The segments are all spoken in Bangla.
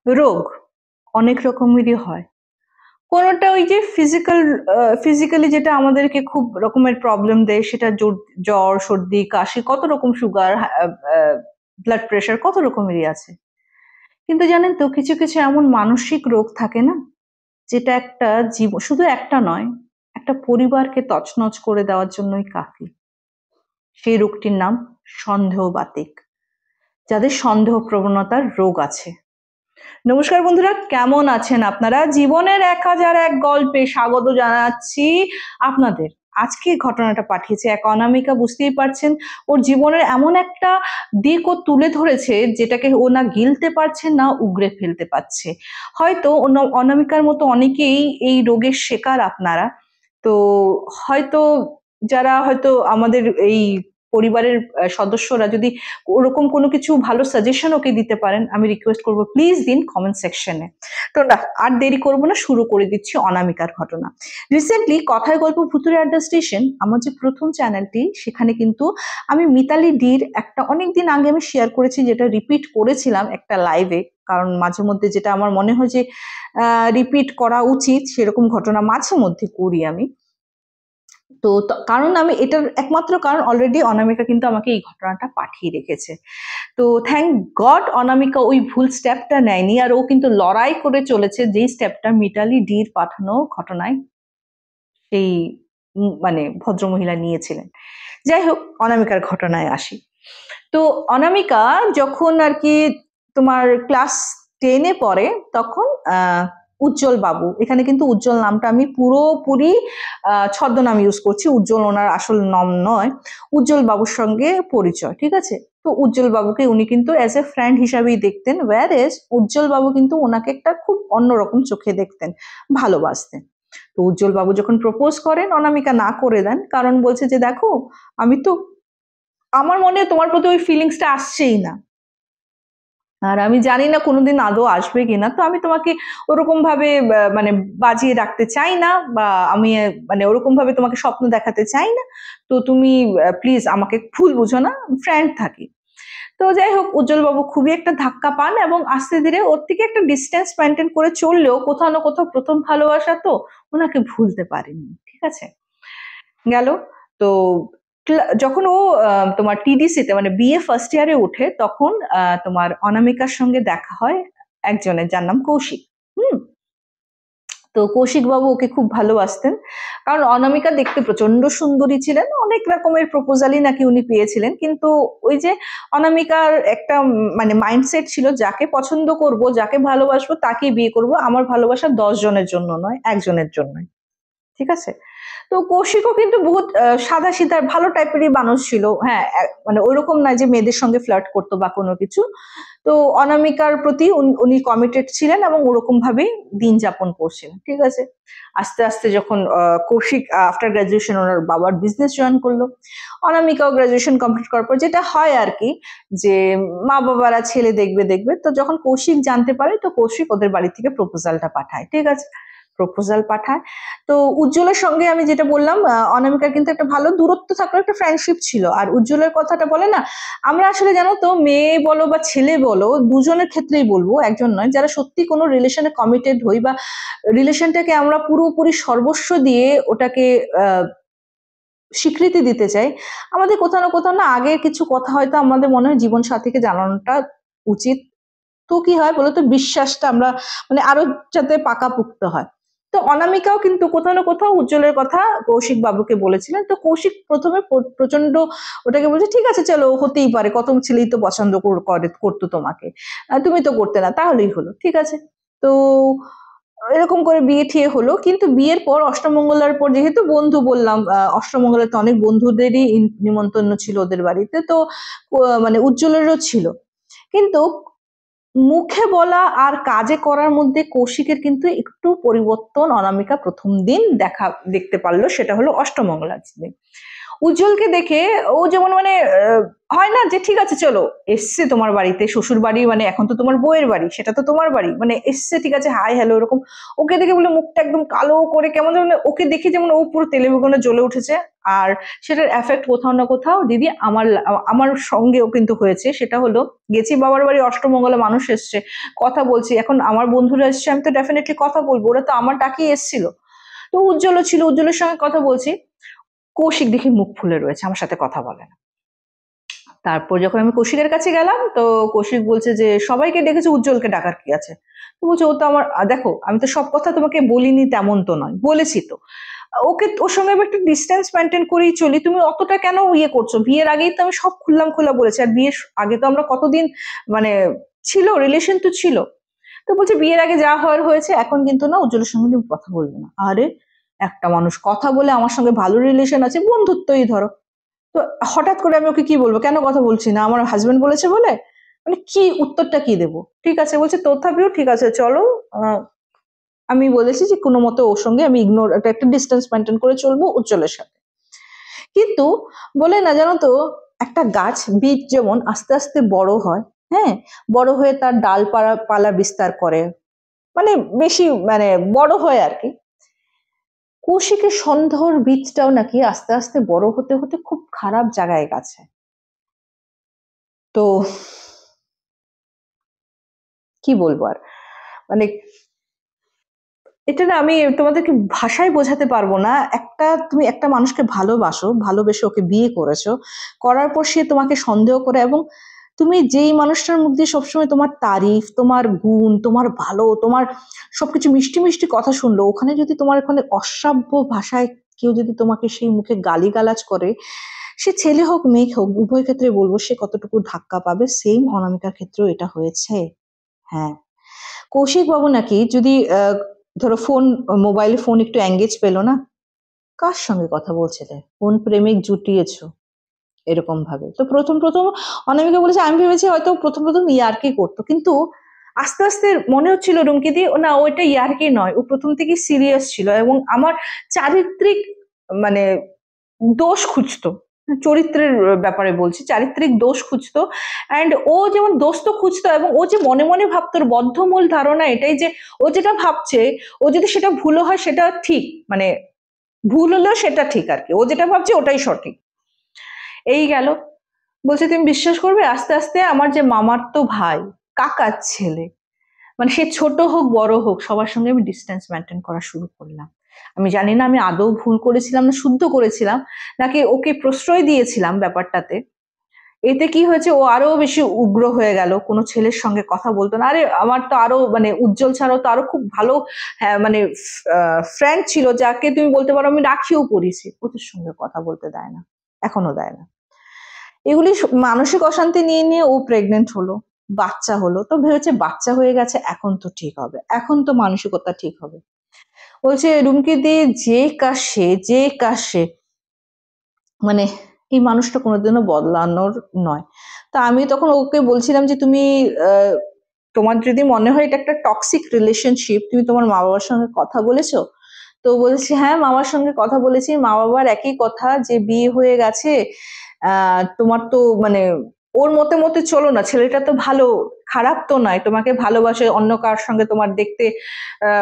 রোগ অনেক রকমেরই হয়। কোনোটা ওই যে ফিজিক্যালি যেটা আমাদেরকে খুব রকমের প্রবলেম দেয়, সেটা জ্বর, সর্দি, কাশি, কত রকম সুগার, ব্লাড প্রেশার, কত রকমেরই আছে। কিন্তু জানেন তো, কিছু কিছু এমন মানসিক রোগ থাকে না, যেটা একটা শুধু একটা নয়, একটা পরিবারকে তছনছ করে দেওয়ার জন্যই কাফি। সেই রোগটির নাম সন্দেহবাতিক, যাদের সন্দেহ প্রবণতার রোগ আছে। নমস্কার বন্ধুরা, কেমন আছেন আপনারা? জীবনের 1001 গল্পে স্বাগত জানাচ্ছি আপনাদের। আজকে ঘটনাটা পাঠিয়েছে এক অনামিকা। বুঝতেই পারছেন, ওর জীবনের এমন একটা দিক ও তুলে ধরেছে যেটাকে ও না গিলতে পারছে না উগরে ফেলতে পারছে। হয়তো অনামিকার মতো অনেকেই এই রোগের শিকার আপনারা। তো হয়তো যারা হয়তো আমাদের এই পরিবারের সদস্যরা যদি ওরকম কোনো কিছু ভালো সাজেশন ওকে দিতে পারেন, আমি রিকোয়েস্ট করবো প্লিজ দিন কমেন্ট সেকশনে। তো না আর দেরি করবো না, শুরু করে দিচ্ছি অনামিকার ঘটনা। রিসেন্টলি কথায় গল্প ভুতুরে আড্ডা স্টেশন, আমার যে প্রথম চ্যানেলটি, সেখানে কিন্তু আমি মিতালি ডির একটা অনেকদিন আগে আমি শেয়ার করেছি, যেটা রিপিট করেছিলাম একটা লাইভে। কারণ মাঝে মধ্যে যেটা আমার মনে হয় যে রিপিট করা উচিত, সেরকম ঘটনা মাঝে মধ্যে করি আমি। তো কারণ আমি এটার একমাত্র কারণ, অলরেডি অনামিকা কিন্তু আমাকে এই ঘটনাটা পাঠিয়ে রেখেছে। তো থ্যাংক গড অনামিকা ওই ভুল স্টেপটা নেয়নি, আর ও কিন্তু লড়াই করে চলেছে যেই স্টেপটা মিতালি ডির পাঠানো ঘটনায় সেই মানে ভদ্রমহিলা নিয়েছিলেন। যাই হোক, অনামিকার ঘটনায় আসি। তো অনামিকা যখন আর কি তোমার ক্লাস 10-এ পড়ে, তখন উজ্জ্বল বাবু, এখানে কিন্তু উজ্জ্বল নামটা আমি পুরোপুরি ছদ্মনাম ইউজ করছি, উজ্জ্বল ওনার আসল নাম নয়। উজ্জ্বল বাবুর সঙ্গে পরিচয়, ঠিক আছে? তো উজ্জ্বল বাবুকে উনি কিন্তু অ্যাজ এ ফ্রেন্ড হিসাবেই দেখতেন, ওয়্যারএজ উজ্জ্বল বাবু কিন্তু ওনাকে একটা খুব অন্যরকম চোখে দেখতেন, ভালোবাসতেন। তো উজ্জ্বল বাবু যখন প্রপোজ করেন, অনামিকা না করে দেন, কারণ বলছে যে দেখো, আমি তো, আমার মনে তোমার প্রতি ওই ফিলিংসটা আসছেই না, আর আমি জানি না কোনোদিন আদৌ আসবে কিনা। তো আমি তোমাকে ওরকম ভাবে মানে বাজিয়ে রাখতে চাই না, বা আমি মানে ওরকম ভাবে তোমাকে স্বপ্ন দেখাতে চাই না। তো তুমি প্লিজ আমাকে ভুল বুঝো না, ফ্রেন্ড থাকি। তো যাই হোক, উজ্জ্বল বাবু খুবই একটা ধাক্কা পান এবং আস্তে ধীরে ওর থেকে একটা ডিস্টেন্স মেনটেন করে চললেও, কোথাও না কোথাও প্রথম ভালোবাসা তো, ওনাকে ভুলতে পারেনি, ঠিক আছে? গেল। তো যখন ও তোমার টিডিসিতে মানে বিএ ফার্স্ট ইয়ারে ওঠে, তখন তোমার অনামিকার সঙ্গে দেখা হয় একজনের, যার নাম কৌশিক। হুম। তো কৌশিক বাবু ওকে খুব ভালোবাসতেন, কারণ অনামিকা দেখতে প্রচন্ড সুন্দরী ছিলেন। অনেক রকমের প্রপোজালই নাকি উনি পেয়েছিলেন, কিন্তু ওই যে অনামিকার একটা মানে মাইন্ডসেট ছিল, যাকে পছন্দ করব, যাকে ভালোবাসবো তাকেই বিয়ে করব, আমার ভালোবাসা 10 জনের জন্য নয়, একজনের জন্যই, ঠিক আছে? তো কৌশিকও কিন্তু বহুত সাদা সিধা ভালো টাইপেরই মানুষ ছিল। হ্যাঁ, মানে ওইরকম না যে মেয়েদের সঙ্গে ফ্লার্ট করতো বা কোনো কিছু। তো অনামিকার প্রতি উনি কমিটেড ছিলেন এবং ওরকম ভাবেই দিন যাপন করছিলেন, ঠিক আছে? আস্তে আস্তে যখন কৌশিক আফটার গ্রাজুয়েশন ওনার বাবার বিজনেস জয়েন করলো, অনামিকাও গ্রাজুয়েশন কমপ্লিট করার পর যেটা হয় আর কি, যে মা বাবারা ছেলে দেখবে দেখবে, তো যখন কৌশিক জানতে পারে, তো কৌশিক ওদের বাড়ি থেকে প্রপোজালটা পাঠায়, ঠিক আছে? প্রপোজাল পাঠায়। তো উজ্জ্বলের সঙ্গে আমি যেটা বললাম, অনামিকার কিন্তু একটা ভালো দূরত্ব থাকলেও একটা ফ্রেন্ডশিপ ছিল। আর উজ্জ্বলের কথাটা বলে না, আমরা আসলে জানো তো, মেয়ে বলো বা ছেলে বলো, দুজনের ক্ষেত্রেই বলবো, একজন নয়, যারা সত্যি কোনো রিলেশনে কমিটেড হই বা রিলেশনটাকে আমরা পুরোপুরি সর্বস্ব দিয়ে ওটাকে স্বীকৃতি দিতে চাই, আমাদের কোথাও না কোথাও না আগের কিছু কথা হয়তো আমাদের মনে হয় জীবন সাথীকে জানানোটা উচিত। তো কি হয় বলতো, বিশ্বাসটা আমরা মানে আরো যাতে পাকাপোক্ত হয়। তো অনামিকাও কিন্তু কোথাও না কোথাও উজ্জ্বলের কথা কৌশিক বাবুকে বলেছিলেন। তো কৌশিক প্রথমে প্রচন্ড ওটাকে বলছে, ঠিক আছে চলো, হতেই পারে, কত ছেলেই তো পছন্দ করতো তোমাকে, তুমি তো করতে না, তাহলেই হলো, ঠিক আছে? তো এরকম করে বিয়ে ঠিয়ে হলো। কিন্তু বিয়ের পর অষ্টমঙ্গলার পর, যেহেতু বন্ধু বললাম, অষ্টমঙ্গলাতে অনেক বন্ধুদেরই নিমন্ত্রণ ছিল ওদের বাড়িতে, তো মানে উজ্জ্বলেরও ছিল। কিন্তু মুখে বলা আর কাজে করার মধ্যে কৌশিকের কিন্তু একটু পরিবর্তন অনামিকা প্রথম দিন দেখতে পারলো, সেটা হলো অষ্টমঙ্গলার দিন। উজ্জ্বলকে দেখে ও যেমন মানে হয় না যে ঠিক আছে চলো, এসছে তোমার বাড়িতে, শ্বশুর বাড়ি মানে এখন তো তোমার বউয়ের বাড়ি, সেটা তো তোমার বাড়ি, মানে এসছে ঠিক আছে হাই হ্যালো এরকম। ওকে দেখে বলে মুখটা একদম কালো করে কেমন যেন, ওকে দেখে যেমন ও পুরো তেলে বেগুনে জ্বলে উঠেছে। আর সেটার এফেক্ট কোথাও না কোথাও দিদি আমার সঙ্গেও কিন্তু হয়েছে। সেটা হলো, গেছি বাবার বাড়ি, অষ্টমঙ্গলা মানুষ এসছে, কথা বলছি, এখন আমার বন্ধুরা এসছে, আমি তো ডেফিনেটলি কথা বলবো, ওরা তো আমার ডাকেই এসেছিল। তো উজ্জ্বলও ছিল, উজ্জ্বলের সঙ্গে কথা বলছি, কৌশিক দেখি মুখ ফুলে রয়েছে, আমার সাথে কথা বলে না। তারপর যখন আমি কৌশিকের কাছে গেলাম, তো কৌশিক বলছে যে সবাইকে ডেকেছে, উজ্জ্বলকে ডাকার কি আছে? তো বলছে ও তো আমার, দেখো আমি তো সব কথা তোমাকে বলিনি তেমন তো নয়, বলেছি তো। ওকে, ওর সঙ্গে আমি একটু ডিস্টেন্স মেনটেন করেই চলি, তুমি অতটা কেন ইয়ে করছো? বিয়ের আগেই তো আমি সব খুললাম খোলা বলেছি, আর বিয়ের আগে তো আমরা কতদিন মানে ছিল, রিলেশন তো ছিল। তো বলছে বিয়ের আগে যা হওয়ার হয়েছে, এখন কিন্তু না উজ্জ্বলের সঙ্গে তুমি কথা বলবে না। আরে, একটা মানুষ কথা বলে আমার সঙ্গে ভালো রিলেশন আছে, বন্ধুত্বই ধরো, তো হঠাৎ করে আমি ওকে কি বলবো, কেন কথা বলছি না, আমার হাজবেন্ড বলেছে বলে, মানে কি উত্তরটা কি দেবো? ঠিক আছে বলছে, তথাপিও ঠিক আছে চলো। আমি বলেছি যে কোনো মতো ওর সঙ্গে আমি ইগনোর, একটা ডিস্টেন্স মেনটেন করে চলবো উজ্জ্বলের সাথে। কিন্তু বলে না, জানো তো, একটা গাছ বীজ যেমন আস্তে আস্তে বড় হয়, হ্যাঁ, বড় হয়ে তার ডাল পালা বিস্তার করে, মানে বেশি মানে বড় হয় আর কি। কৌশিকের সন্দেহর বীজটাও নাকি আস্তে আস্তে বড় হতে হতে খুব খারাপ জায়গায় গেছে। তো কি বলবো আর, মানে এটা না আমি তোমাদেরকে ভাষায় বোঝাতে পারবো না। তুমি একটা মানুষকে ভালোবাসো, ভালোবেসে ওকে বিয়ে করেছো, করার পর সে তোমাকে সন্দেহ করে, এবং তুমি যেই মানুষটার মুখ দিয়ে সবসময় তোমার তারিফ, তোমার গুণ, তোমার ভালো, তোমার সবকিছু মিষ্টি মিষ্টি কথা শুনলো, ওখানে যদি তোমার ওখানে অশ্রাব্য ভাষায় কেউ যদি তোমাকে সেই মুখে গালিগালাজ করে, সে ছেলে হোক মেয়ে হোক, উভয় ক্ষেত্রে বলবো সে কতটুকু ধাক্কা পাবে। সেম অনামিকার ক্ষেত্রেও এটা হয়েছে। হ্যাঁ, কৌশিক বাবু নাকি যদি ধরো মোবাইলে ফোন একটু এঙ্গেজ পেলো না, কার সঙ্গে কথা বলছিলে, কোন প্রেমিক জুটিয়েছো, এরকম ভাবে। তো প্রথম প্রথম অনামিকা বলেছে, আমি ভেবেছি হয়তো প্রথম প্রথম ইয়ার্কি করতো, কিন্তু আস্তে আস্তে মনে হচ্ছিল রুমকি দি না, ওইটা ইয়ার্কি নয়, ও প্রথম থেকে সিরিয়াস ছিল, এবং আমার চারিত্রিক মানে দোষ খুঁজতো, চরিত্রের ব্যাপারে বলছি, চারিত্রিক দোষ খুঁজতো। অ্যান্ড ও যেমন দোষ তো খুঁজতো, এবং ও যে মনে মনে ভাবতো, ওর বদ্ধমূল ধারণা এটাই যে ও যেটা ভাবছে, ও যদি সেটা ভুলও হয় সেটা ঠিক, মানে ভুল হলেও সেটা ঠিক আর কি, ও যেটা ভাবছে ওটাই সঠিক। এই গেল, বলছে তুমি বিশ্বাস করবে, আস্তে আস্তে আমার যে মামার তো ভাই, কাকার ছেলে, মানে সে ছোট হোক বড় হোক, সবার সঙ্গে আমি ডিস্টেন্স মেনটেন করা শুরু করলাম। আমি জানি না আমি আদৌ ভুল করেছিলাম না শুদ্ধ করেছিলাম, নাকি ওকে প্রশ্রয় দিয়েছিলাম ব্যাপারটাতে। এতে কি হয়েছে, ও আরো বেশি উগ্র হয়ে গেল, কোনো ছেলের সঙ্গে কথা বলতো না। আরে আমার তো আরো মানে উজ্জ্বল ছাড়াও তো আরো খুব ভালো, হ্যাঁ মানে ফ্রেন্ড ছিল, যাকে তুমি বলতে পারো আমি রাখিও পড়েছি, ওদের সঙ্গে কথা বলতে দেয় না, এখনো দেয় না। এগুলি মানসিক অশান্তি নিয়ে নিয়ে ও প্রেগনেন্ট হলো, বাচ্চা হলো, তো ভেবেছে বাচ্চা হয়ে গেছে এখন তো ঠিক হবে, এখন তো মানসিকতা ঠিক হবে। বলছে রুমকি দিয়ে যে কাশে মানে এই মানুষটা কোনোদিনও বদলানোর নয়। তা আমি তখন ওকে বলছিলাম যে তুমি তোমার যদি মনে হয় এটা একটা টক্সিক রিলেশনশিপ, তুমি তোমার মা বাবার সঙ্গে কথা বলেছো? তো বলছি হ্যাঁ, মামার সঙ্গে কথা বলেছি, মা বাবার একই কথা যে বিয়ে হয়ে গেছে, তোমার তো মানে ওর মতে মতে চলো না, ছেলেটা তো ভালো, খারাপ তো নয়, তোমাকে ভালোবাসে, অন্য কার সঙ্গে তোমার দেখতে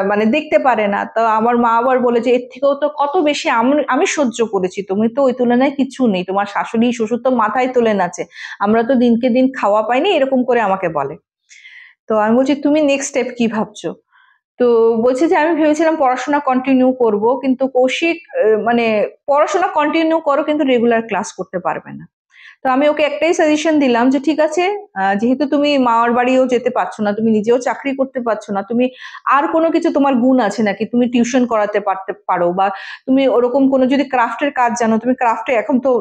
মানে দেখতে পারে না। তো আমার মা আবার বলে যে এর থেকেও তো কত বেশি আমি আমি সহ্য করেছি, তুমি তো ওই তুলনায় কিছু নেই, তোমার শাশুড়ি শ্বশুর তো মাথায় তোলে নাচে, আমরা তো দিনকে দিন খাওয়া পাইনি, এরকম করে আমাকে বলে। তো আমি বলছি তুমি নেক্সট স্টেপ কি ভাবছো? তো বলছে যে আমি ভেবেছিলাম পড়াশোনা কন্টিনিউ করব, কিন্তু কৌশিক মানে পড়াশোনা কন্টিনিউ করো কিন্তু রেগুলার ক্লাস করতে পারবে না। তো আমি ওকে একটাই সাজেশন দিলাম যে ঠিক আছে, যেহেতু তুমি মামার বাড়িও যেতে পারছো না, তুমি নিজেও চাকরি করতে পারছো না, তুমি আর কোনো কিছু তোমার গুণ আছে নাকি, তুমি টিউশন করাতে পারো, বা তুমি ওরকম কোনো যদি ক্রাফটের কাজ জানো, তুমি ক্রাফটে এখন তো,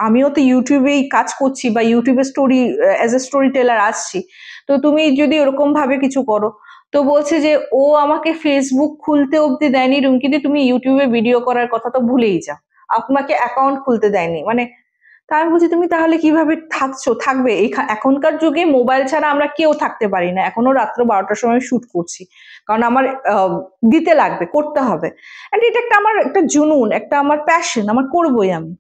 আমিও তো ইউটিউবেই কাজ করছি, বা ইউটিউবে story as a storyteller আসছি, তো তুমি যদি ওরকম ভাবে কিছু করো। তো বলছে যে ও আমাকে ফেসবুক খুলতে অব্দি দেয়নি রুমকিদি, তুমি ইউটিউবে ভিডিও করার কথা তো ভুলেই যাও, আপনাকে অ্যাকাউন্ট খুলতে দেয়নি, মানে। তা আমি বলছি তুমি তাহলে কিভাবে থাকবে এখনকার যুগে মোবাইল ছাড়া আমরা কেউ থাকতে পারি না, এখনো রাত্র 12টার সময় শুট করছি, কারণ আমার দিতে লাগবে, করতে হবে। And এটা একটা আমার একটা জুনুন, একটা আমার প্যাশন, আমার করবোই আমি।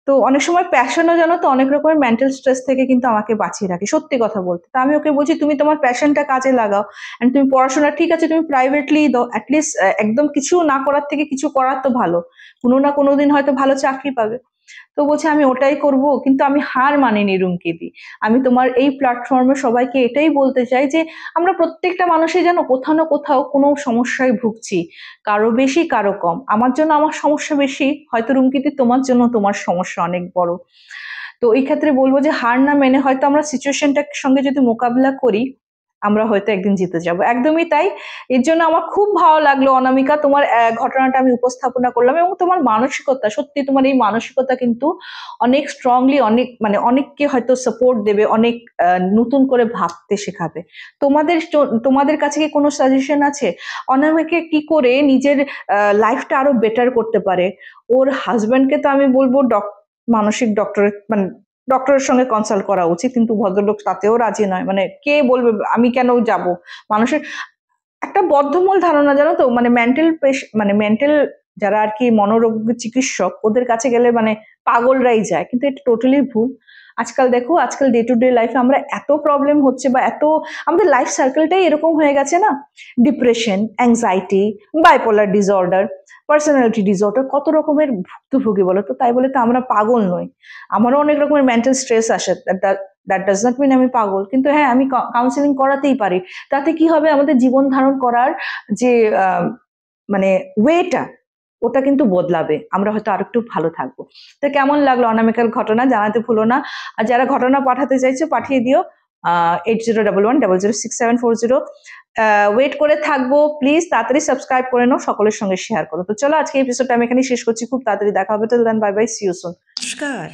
তো অনেক সময় প্যাশনও জানো তো অনেক রকমের মেন্টাল স্ট্রেস থেকে কিন্তু আমাকে বাঁচিয়ে রাখে, সত্যি কথা বলতে। তো আমি ওকে বলছি তুমি তোমার প্যাশনটা কাজে লাগাও, এন্ড তুমি পড়াশোনা ঠিক আছে তুমি প্রাইভেটলি দাও, অ্যাটলিস্ট একদম কিছু না করার থেকে কিছু করার তো ভালো, কোনো না কোনো দিন হয়তো ভালো চাকরি পাবে। তো বলছে আমি ওটাই করব, কিন্তু আমি হার মানিনি রুমকিদি। আমি তোমার এই প্ল্যাটফর্মে সবাইকে এটাই বলতে চাই যে আমরা প্রত্যেকটা মানুষই যেন কোথাও না কোথাও কোনো সমস্যায় ভুগছি, কারো বেশি কারো কম। আমার জন্য আমার সমস্যা বেশি, হয়তো রুমকিদি তোমার জন্য তোমার সমস্যা অনেক বড়। তো এই ক্ষেত্রে বলবো যে হার না মেনে হয়তো আমরা সিচুয়েশনটার সঙ্গে যদি মোকাবিলা করি, আমরা হয়তো একদিন জিতে যাব। একদমই তাই। এর জন্য আমার খুব ভালো লাগলো অনামিকা, তোমার ঘটনাটা আমি উপস্থাপনা করলাম, এবং তোমার মানসিকতা, সত্যি তোমার এই মানসিকতা কিন্তু অনেক স্ট্রংলি, অনেক মানে অনেককে হয়তো সাপোর্ট দেবে, অনেক নতুন করে ভাবতে শেখাবে। তোমাদের কাছে কি কোনো সাজেশন আছে অনামিকা কি করে নিজের লাইফটা আরো বেটার করতে পারে? ওর হাজবেন্ডকে তো আমি বলবো মানসিক ডক্টরের মানে ডক্টরের সঙ্গে কনসাল্ট করা উচিত, কিন্তু ভদ্রলোক তাতেও রাজি নয়। মানে কে বলবে আমি কেন যাব? মানুষের একটা বদ্ধমূল ধারণা জানো তো, মানে মেন্টাল যারা আর কি মনোরোগ চিকিৎসক, ওদের কাছে গেলে মানে পাগলরাই যায়, কিন্তু এটা টোটালি ভুল। আজকাল দেখো, আজকাল ডে টু ডে লাইফে আমরা এত প্রবলেম হচ্ছে, বা এত আমাদের লাইফ সার্কেলটাই এরকম হয়ে গেছে না, depression, anxiety, bipolar disorder, personality disorder, কত রকমের ভুক্তভোগী বলো তো। তাই বলে তো আমরা পাগল নই। আমারও অনেক রকমের মেন্টাল স্ট্রেস আসে, দ্যাট ডাজ নট মিন আমি পাগল। কিন্তু হ্যাঁ, আমি কাউন্সিলিং করাতেই পারি। তাতে কি হবে, আমাদের জীবন ধারণ করার যে মানে ওয়েটা, ওটা কিন্তু বদলাবে, আমরা হয়তো আর একটু ভালো থাকবো। তো কেমন লাগলো অনামিকার ঘটনা জানাতে ভুলো না। আর যারা ঘটনা পাঠাতে চাইছো পাঠিয়ে দিও 8011006740। ওয়েট করে থাকবো, প্লিজ তাড়াতাড়ি সাবস্ক্রাইব করে নাও, সকলের সঙ্গে শেয়ার করো। তো চলো আজকে এপিসোডটা আমি এখানে শেষ করছি, খুব তাড়াতাড়ি দেখা হবে। Till then bye bye, see you soon. নমস্কার।